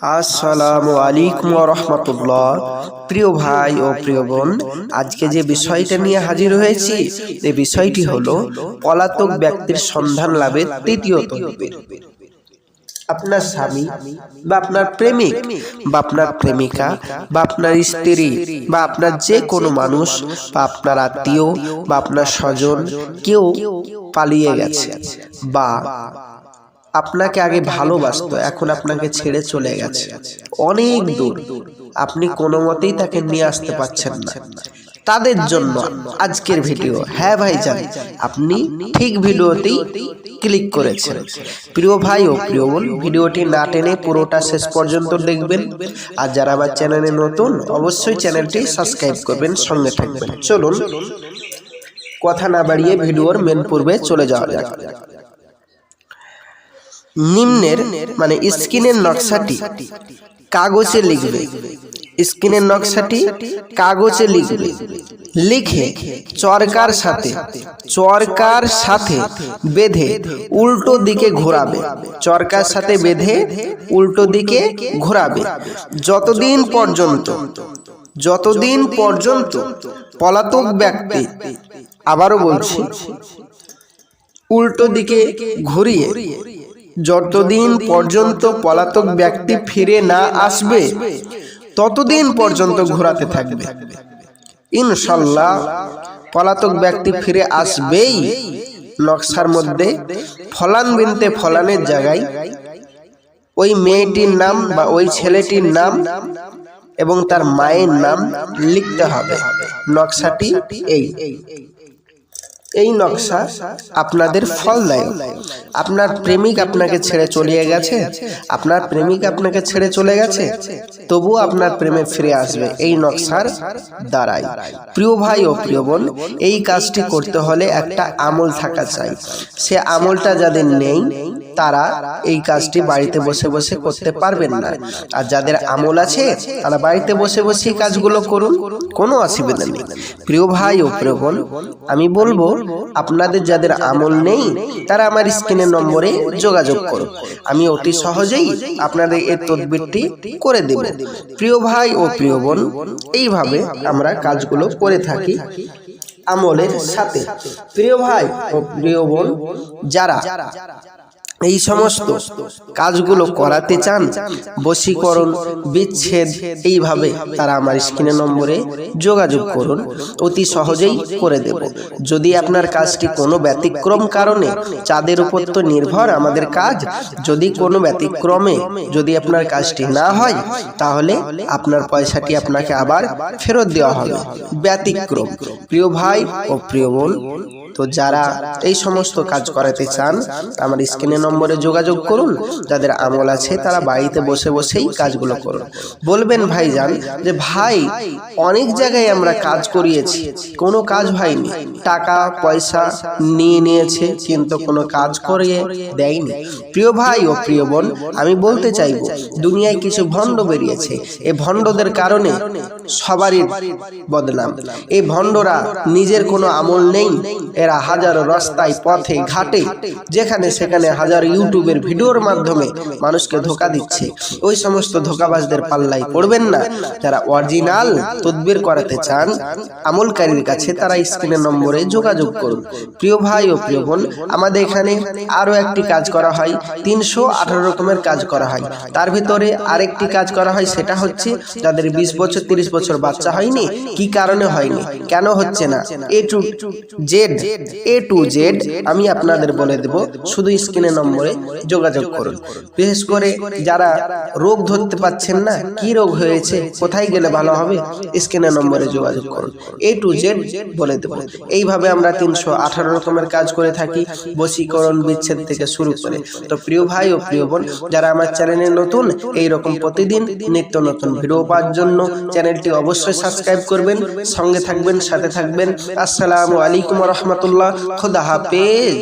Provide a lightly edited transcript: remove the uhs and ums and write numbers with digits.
আসসালামু আলাইকুম ওয়া রাহমাতুল্লাহ। প্রিয় ভাই ও প্রিয় বোন, আজকে যে বিষয়টা নিয়ে হাজির হয়েছি এই বিষয়টি হলো পলাতক ব্যক্তির সন্ধান লাভের তৃতীয় তদবির। আপনার স্বামী বা আপনার প্রেমিক বা আপনার প্রেমিকা বা আপনার স্ত্রী বা আপনার যে কোনো মানুষ বা আপনার আত্মীয় বা আপনার স্বজন কেউ পালিয়ে গেছে বা আপনাকে আগে ভালোবাসতো, এখন আপনাকে ছেড়ে চলে গেছে অনেক দূর, আপনি কোনো মতেই তাকে নিয়ে আসতে পারছেন না, তাদের জন্য আজকের ভিডিও। হ্যাঁ ভাইজান, আপনি ঠিক ভিডিওতেই ক্লিক করেছেন। প্রিয় ভাই ও প্রিয় বোন, ভিডিওটি না টেনে পুরোটা শেষ পর্যন্ত দেখবেন। আর যারা আমার চ্যানেলে নতুন, অবশ্যই চ্যানেলটি সাবস্ক্রাইব করবেন, সঙ্গে থাকবেন। চলুন কথা না বাড়িয়ে ভিডিওর মেন পূর্বে চলে যাওয়া যাক। নিম্নের মানে স্ক্রিনের নকশাটি কাগজে লিখবে, স্ক্রিনের নকশাটি কাগজে লিখবে, লিখে চরকার সাথে বেঁধে উল্টো দিকে ঘোরাবে, চরকার সাথে বেঁধে উল্টো দিকে ঘোরাবে। যতদিন পর্যন্ত পলাতক ব্যক্তি, আবারও বলছি, উল্টো দিকে ঘুরিয়ে যতদিন পর্যন্ত পলাতক ব্যক্তি ফিরে না আসবে ততদিন পর্যন্ত ঘোরাতে থাকবে। ইনশাআল্লাহ পলাতক ব্যক্তি ফিরে আসবেই। নকশার মধ্যে ফলান বিনতে ফলানের জায়গায় ওই মেয়েটির নাম বা ওই ছেলেটির নাম এবং তার মায়ের নাম লিখতে হবে। নকশাটি এই নকশা আপনাদের ফলদায়ক। আপনার প্রেমিক আপনাকে ছেড়ে চলে গেছে, আপনার প্রেমিক আপনাকে ছেড়ে চলে গেছে, তবুও আপনার প্রেমে ফিরে আসবে এই নকশার দ্বারাই। প্রিয় ভাই ও প্রিয় বোন, এই কাজটি করতে হলে একটা আমল থাকা চাই। সে আমলটা যাদের নেই তারা এই কাজটি বাড়িতে বসে বসে করতে পারবেন না। আর যাদের আমল আছে তারা বাড়িতে বসে বসে কাজগুলো করুন, কোনো অসুবিধা নেই। প্রিয় ভাই ও প্রিয় বোন, আমি বলবো আপনাদের যাদের আমল নেই তারা আমার স্ক্রিনের নম্বরে যোগাযোগ করুন, আমি অতি সহজেই আপনাদের এই তদবিরটি করে দেব। প্রিয় ভাই ও প্রিয় বোন, এইভাবে আমরা কাজগুলো করে থাকি আমলের সাথে। প্রিয় ভাই ও প্রিয় বোন, যারা এই সমস্ত কাজগুলো করাতে চান, বশীকরণ, বিচ্ছেদ, এইভাবে তারা আমার স্ক্রিনের নম্বরে যোগাযোগ করুন, অতি সহজেই করে দেব। যদি আপনার কাজটি কোনো ব্যতিক্রম কারণে, চাঁদের উপর তো নির্ভর আমাদের কাজ, যদি কোনো ব্যতিক্রমে যদি আপনার কাজটি না হয় তাহলে আপনার পয়সাটি আপনাকে আবার ফেরত দেওয়া হবে, ব্যতিক্রম। প্রিয় ভাই ও প্রিয় বোন, তো যারা এই সমস্ত কাজ করাতে চান আমার স্ক্রিনের নম্বরে যোগাযোগ করুন। যাদের আমল আছে তারা বাড়িতে বসে বসেই কাজগুলো করুন। বলবেন ভাইজান যে ভাই অনেক জায়গায় আমরা কাজ করিয়েছি, কোনো কাজ হয়নি, টাকা পয়সা নিয়েছে কিন্তু কোনো কাজ করিয়ে দেয়নি। প্রিয় ভাই ও প্রিয় বোন, আমি বলতে চাইব দুনিয়ায় কিছু ভণ্ড বেরিয়েছে, এই ভণ্ডদের কারণে সবারই বদনাম। এই ভণ্ডরা নিজের কোনো আমল নেই, এরা হাজারো রাস্তায়, পথে, ঘাটে, যেখানে সেখানে হাজার ইউটিউবের ভিডিওর মাধ্যমে মানুষকে ধোঁকা দিচ্ছে। ওই সমস্ত ধোঁকাবাজদের পাল্লাই পড়বেন না। যারা অরিজিনাল তদবির করাতে চান আমলকারীর কাছে, তারা স্ক্রিনের নম্বরে যোগাযোগ করুন। প্রিয় ভাই ও প্রিয় বোন, আমাদের এখানে আরো একটি কাজ করা হয়, 318 রকমের কাজ করা হয়। তার ভিতরে আরেকটি কাজ করা হয়, সেটা হচ্ছে যাদের 20 বছর 30 বছর বাচ্চা হয়নি, কি কারণে হয়নি, কেন হচ্ছে না, এ টু জেড আমি আপনাদের বলে দেব। শুধু স্ক্রিনের নম্বরে যোগাযোগ করুন। বিশেষ করে যারা রোগ ধরতে পাচ্ছেন না, কি রোগ হয়েছে, কোথায় গেলে ভালো হবে, স্ক্রিনের নম্বরে যোগাযোগ করুন, এ টু জেড বলে দেব। এইভাবে আমরা 318 রকমের কাজ করে থাকি, বশীকরণ, বিচ্ছেদ থেকে শুরু করে। তো প্রিয় ভাই ও প্রিয় বোন, যারা আমার চ্যানেলে নতুন, এই রকম প্রতিদিন নিত্য নতুন ভিডিও পাওয়ার জন্য চ্যানেলটি অবশ্যই সাবস্ক্রাইব করবেন, সঙ্গে থাকবেন, সাথে থাকবেন। আসসালামু আলাইকুম ওয়া রাহমাতুল্লাহ। খুদা হাফেজ।